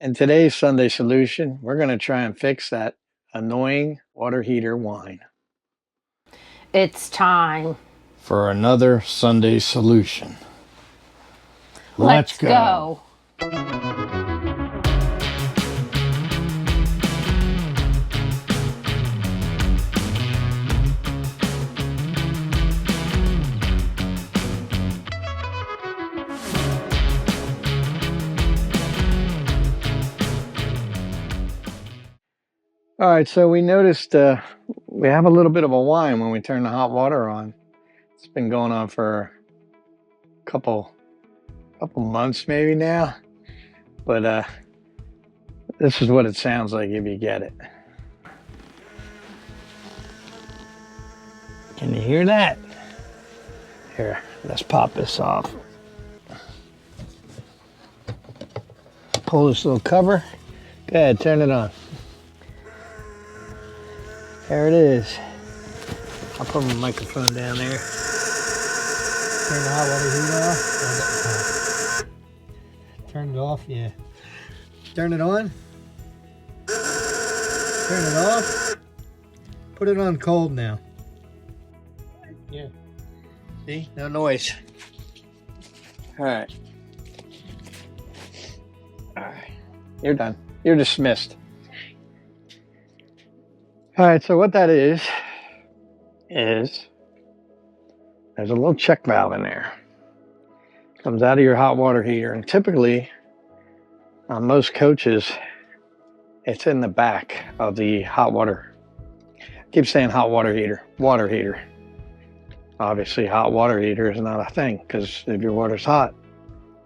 In today's Sunday solution, we're going to try and fix that annoying water heater whine. It's time. For another Sunday solution. Let's go. All right, so we noticed we have a little bit of a whine when we turn the hot water on. It's been going on for a couple months maybe now, but this is what it sounds like if you get it. Can you hear that? Here, let's pop this off. Pull this little cover. Go ahead, turn it on. There it is. I'll put my microphone down there. Turn the hot water heater off. Turn it off, yeah. Turn it on. Turn it off. Put it on cold now. Yeah. See? No noise. Alright. Alright. You're done. You're dismissed. Alright, so what that is there's a little check valve in there. Comes out of your hot water heater, and typically on most coaches it's in the back of the hot water. I keep saying hot water heater. Water heater. Obviously hot water heater is not a thing, because if your water's hot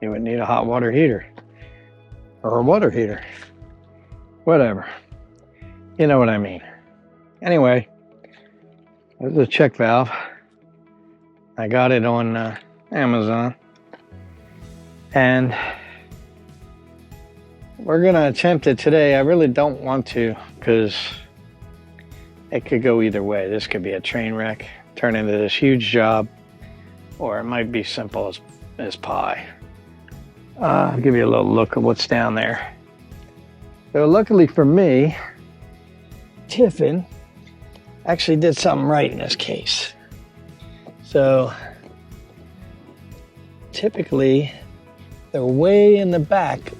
you would need a hot water heater or a water heater. Whatever. You know what I mean. Anyway, this is a check valve. I got it on Amazon, and we're gonna attempt it today. I really don't want to, because it could go either way. This could be a train wreck, turn into this huge job, or it might be simple as pie. I'll give you a little look at what's down there. So luckily for me, Tiffin actually did something right in this case. So typically they're way in the back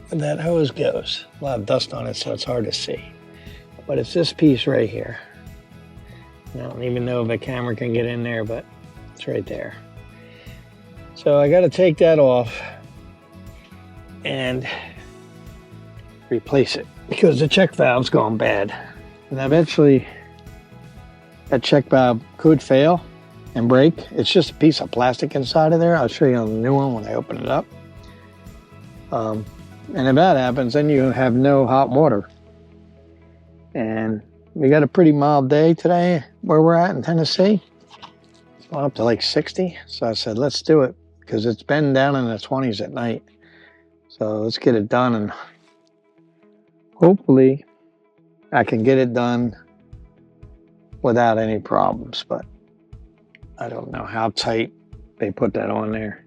where that hose goes. A lot of dust on it, so it's hard to see. But it's this piece right here. I don't even know if a camera can get in there, but it's right there. So I got to take that off and replace it, because the check valve's gone bad. And eventually that check valve could fail and break. It's just a piece of plastic inside of there. I'll show you on the new one when I open it up. And if that happens, then you have no hot water. And we got a pretty mild day today where we're at in Tennessee. It's gone up to like 60. So I said, let's do it, because it's been down in the 20s at night. So let's get it done, and hopefully I can get it done without any problems, but I don't know how tight they put that on there.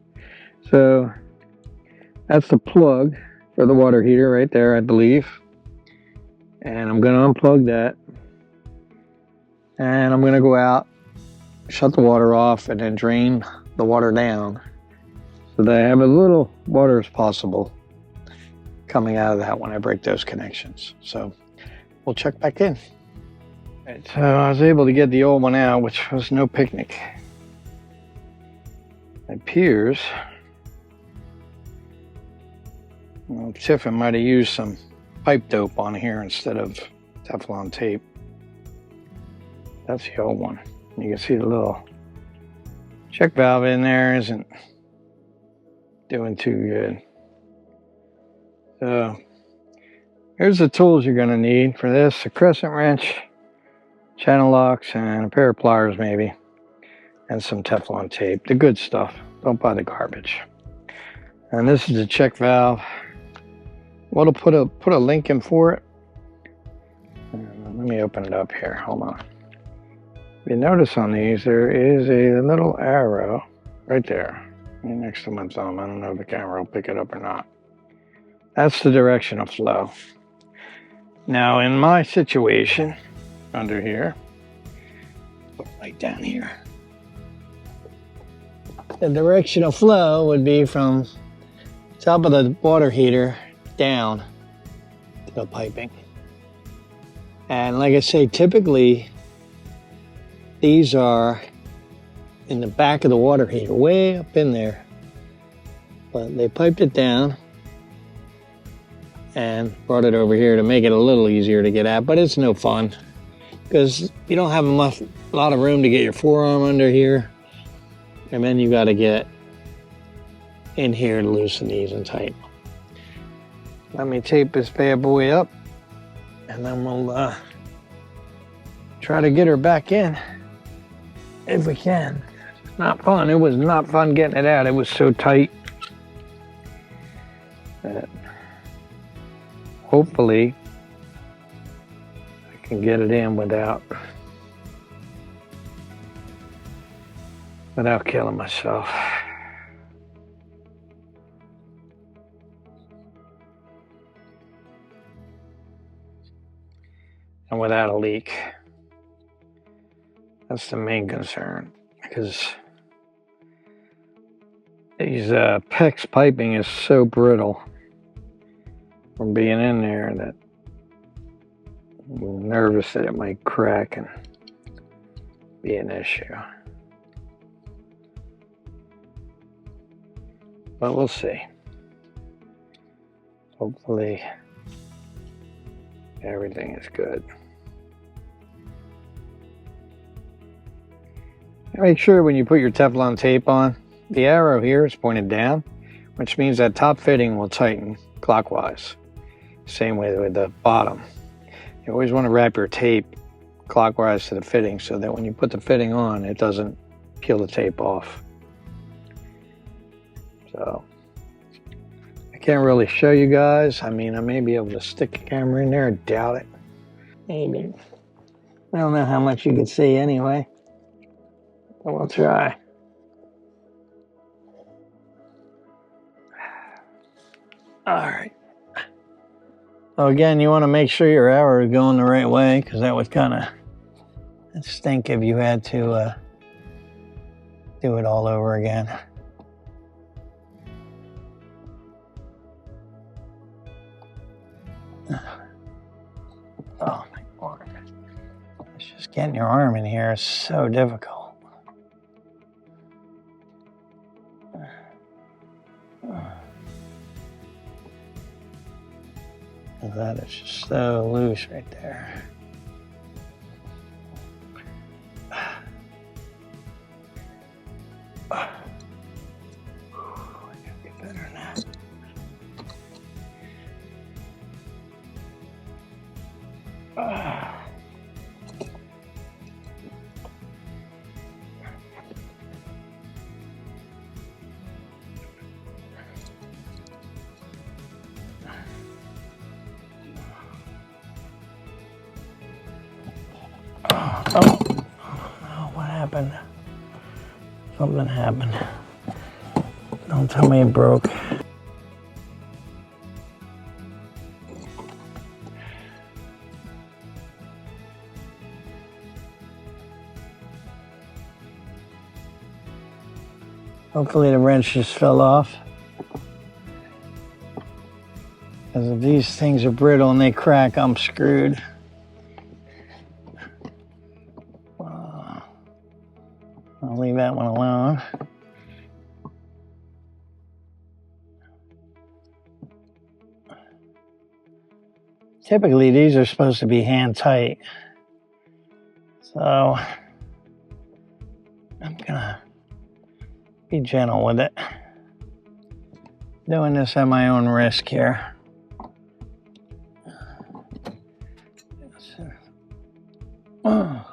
So that's the plug for the water heater right there, I believe. And I'm going to unplug that. And I'm going to go out, shut the water off, and then drain the water down so that I have as little water as possible coming out of that when I break those connections. So we'll check back in. Right, so I was able to get the old one out, which was no picnic. It appears Tiffin might have used some pipe dope on here instead of Teflon tape. That's the old one. You can see the little check valve in there isn't doing too good. So here's the tools you're going to need for this: a crescent wrench, channel locks, and a pair of pliers maybe, and some Teflon tape. The good stuff. Don't buy the garbage. And this is the check valve. We'll put a link in for it. Let me open it up here. Hold on. If you notice on these, there is a little arrow right there, right next to my thumb. I don't know if the camera will pick it up or not. That's the direction of flow. Now in my situation, under here, right down here, the direction of flow would be from top of the water heater down to the piping. And like I say, typically these are in the back of the water heater, way up in there. But they piped it down and brought it over here to make it a little easier to get at, but it's no fun because you don't have a lot of room to get your forearm under here, and then you got to get in here to loosen these and tighten. Let me tape this bad boy up, and then we'll try to get her back in if we can. It's not fun. It was not fun getting it out. It was so tight. Hopefully I can get it in without killing myself. And without a leak. That's the main concern, because these PEX piping is so brittle from being in there that I'm nervous that it might crack and be an issue. But we'll see. Hopefully everything is good. Make sure when you put your Teflon tape on, the arrow here is pointed down, which means that top fitting will tighten clockwise. Same way with the bottom. You always want to wrap your tape clockwise to the fitting so that when you put the fitting on, it doesn't peel the tape off. So I can't really show you guys. I mean, I may be able to stick a camera in there. I doubt it. Maybe. I don't know how much you can see anyway. But we'll try. All right. So again, you want to make sure your arrow is going the right way, because that would kind of stink if you had to do it all over again. Oh my Lord. It's just getting your arm in here is so difficult. That is just so loose right there. I gotta get better than that. Oh, what happened? Something happened. Don't tell me it broke. Hopefully the wrench just fell off. Because if these things are brittle and they crack, I'm screwed. I'll leave that one alone. Typically, these are supposed to be hand tight. So I'm gonna be gentle with it. Doing this at my own risk here. Oh.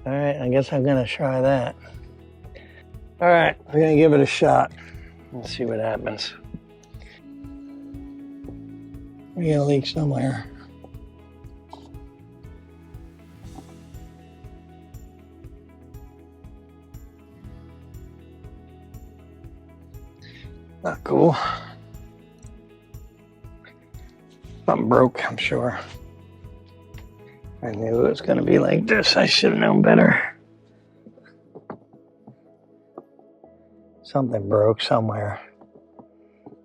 All right, I guess I'm gonna try that. All right, we're gonna give it a shot. Let's see what happens. We got a leak somewhere. Not cool. Something broke, I'm sure. I knew it was going to be like this. I should have known better. Something broke somewhere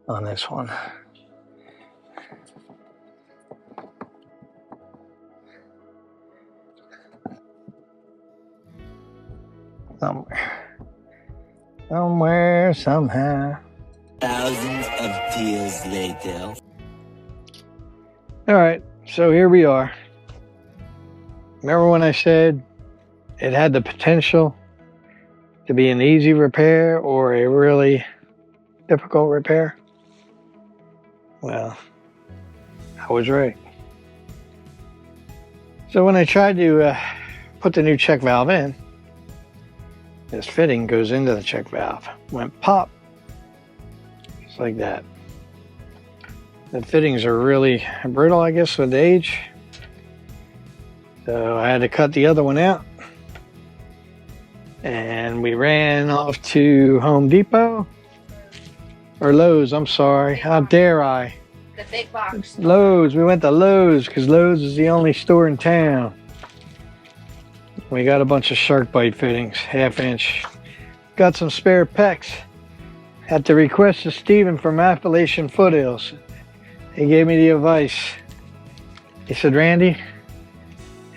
on this one. Somewhere, somehow. Thousands of tears later. All right, so here we are. Remember when I said it had the potential to be an easy repair or a really difficult repair? Well, I was right. So when I tried to put the new check valve in, this fitting goes into the check valve. Went pop. Just like that. The fittings are really brittle, I guess, with age. So I had to cut the other one out. And we ran off to Home Depot. Or Lowe's, I'm sorry. How dare I? The big box. Lowe's. We went to Lowe's because Lowe's is the only store in town. We got a bunch of shark bite fittings, 1/2 inch. Got some spare pecs. Had to request of Steven from Appalachian Foothills. He gave me the advice. He said, Randy,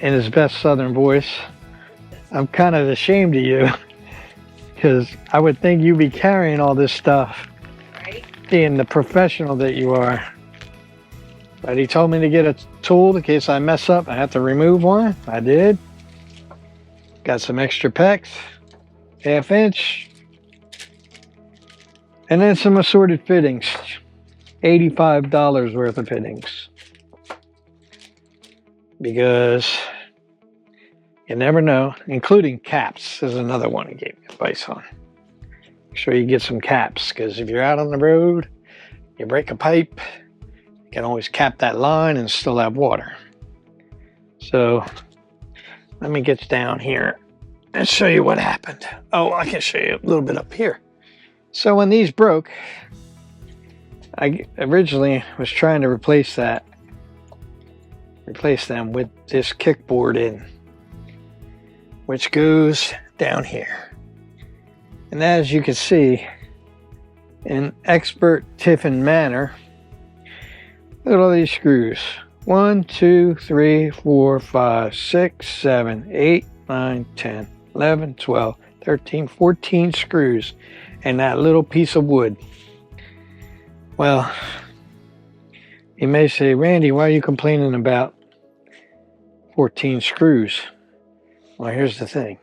in his best southern voice, I'm kind of ashamed of you because I would think you'd be carrying all this stuff, Right? being the professional that you are. But he told me to get a tool in case I mess up. I have to remove one. I did. Got some extra pecs, 1/2 inch, and then some assorted fittings. $85 worth of fittings. Because you never know, including caps is another one he gave me advice on. Make sure you get some caps, because if you're out on the road, you break a pipe, you can always cap that line and still have water. So let me get down here and show you what happened. Oh, I can show you a little bit up here. So when these broke, I originally was trying to replace them with this kickboard in, which goes down here. And as you can see, in expert Tiffin manner, look at all these screws. 1, 2, 3, 4, 5, 6, 7, 8, 9, 10, 11, 12, 13, 14 screws and that little piece of wood. Well, you may say, Randy, why are you complaining about 14 screws? Well, here's the thing.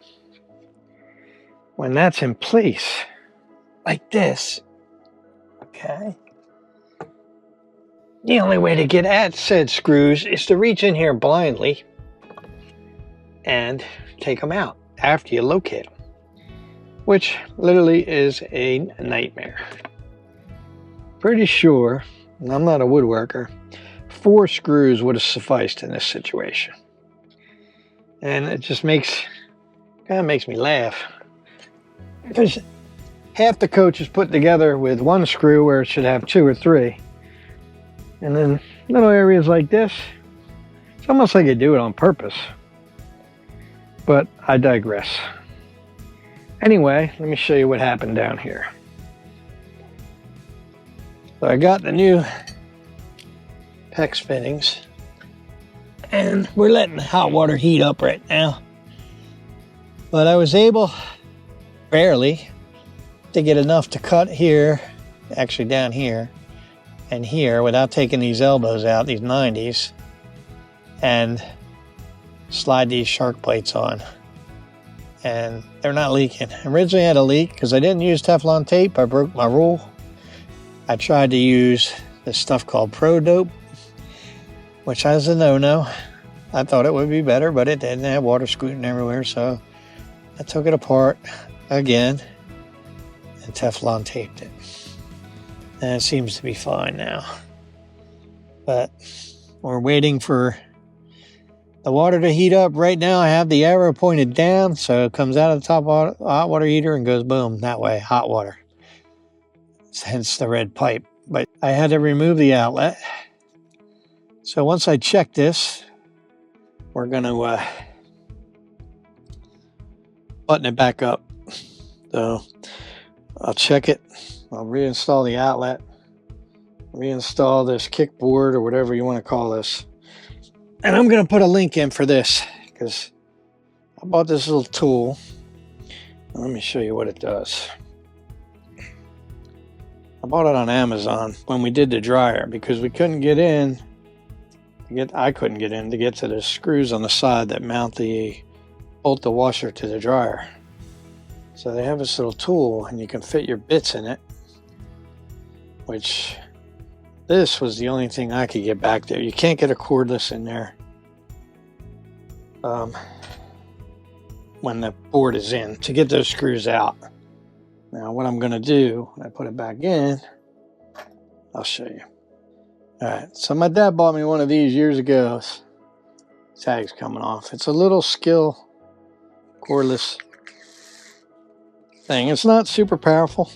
When that's in place, like this, okay, the only way to get at said screws is to reach in here blindly and take them out after you locate them, which literally is a nightmare. Pretty sure, and I'm not a woodworker, 4 screws would have sufficed in this situation. And it just kind of makes me laugh. Because half the coach is put together with 1 screw where it should have 2 or 3. And then little areas like this, it's almost like they do it on purpose. But I digress. Anyway, let me show you what happened down here. So I got the new PEX fittings, and we're letting the hot water heat up right now. But I was able, barely, to get enough to cut here, actually down here, and here without taking these elbows out, these 90s, and slide these shark plates on. And they're not leaking. Originally I had a leak because I didn't use Teflon tape. I broke my rule. I tried to use this stuff called Pro Dope, which is a no-no. I thought it would be better, but it didn't. It had water scooting everywhere, so I took it apart again and Teflon taped it. And it seems to be fine now. But we're waiting for the water to heat up. Right now I have the arrow pointed down, so it comes out of the top of the hot water heater and goes boom, that way, hot water. hence the red pipe. But I had to remove the outlet. So once I check this, we're going to button it back up. So I'll check it. I'll reinstall the outlet, reinstall this kickboard or whatever you want to call this. And I'm going to put a link in for this because I bought this little tool. Let me show you what it does. I bought it on Amazon when we did the dryer because we couldn't get in. I couldn't get in to get to the screws on the side that bolt the washer to the dryer. So they have this little tool and you can fit your bits in it, which this was the only thing I could get back there. You can't get a cordless in there when the board is in to get those screws out. Now what I'm going to do when I put it back in, I'll show you. Alright, so my dad bought me one of these years ago. Tag's coming off. It's a little skill cordless thing. It's not super powerful.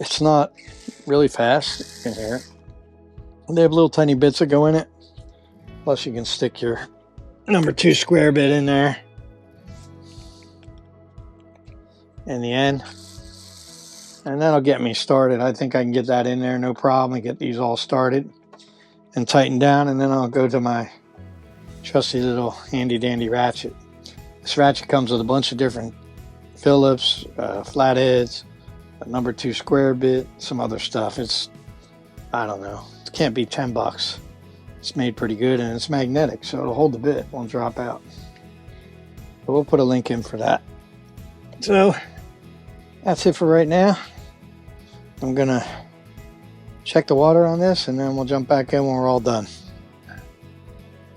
It's not really fast. You can hear it. They have little tiny bits that go in it. Plus you can stick your number 2 square bit in there in the end. And that'll get me started. I think I can get that in there, no problem, and get these all started and tightened down. And then I'll go to my trusty little handy dandy ratchet. This ratchet comes with a bunch of different Phillips, flatheads, a number 2 square bit, some other stuff. It's, I don't know, it can't be $10. It's made pretty good and it's magnetic, so it'll hold the bit, won't drop out. But we'll put a link in for that. So that's it for right now. I'm gonna check the water on this and then we'll jump back in when we're all done.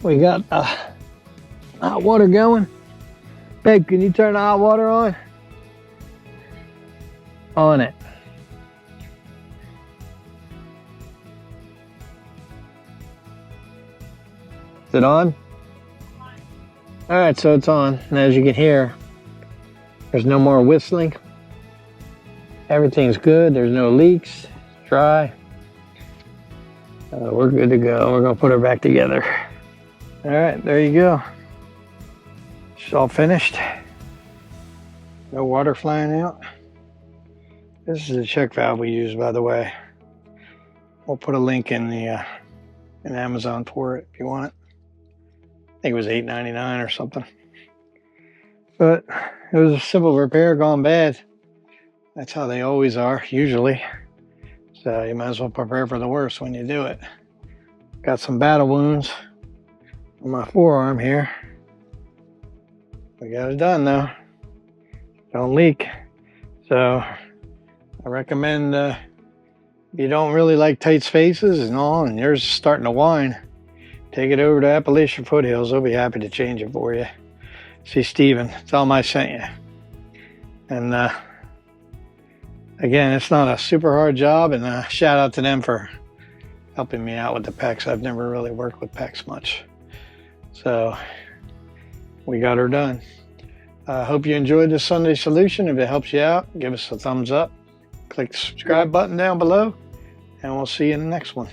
We got hot water going. Babe, can you turn the hot water on? On it. Is it on? Alright, so it's on. And as you can hear, there's no more whistling. Everything's good. There's no leaks. It's dry. We're good to go. We're going to put her back together. Alright, there you go. It's all finished. No water flying out. This is the check valve we use, by the way. We'll put a link in the in Amazon for it if you want it. I think it was $8.99 or something. But it was a simple repair gone bad. That's how they always are, usually. So you might as well prepare for the worst when you do it. Got some battle wounds on my forearm here. We got it done though. Don't leak. So I recommend if you don't really like tight spaces and all, and yours is starting to whine, take it over to Appalachian Foothills. They'll be happy to change it for you. See Steven, tell him I sent you. And again, it's not a super hard job, and shout out to them for helping me out with the PEX. I've never really worked with PEX much. So we got her done. I hope you enjoyed this Sunday solution. If it helps you out, give us a thumbs up. Click the subscribe button down below, and we'll see you in the next one.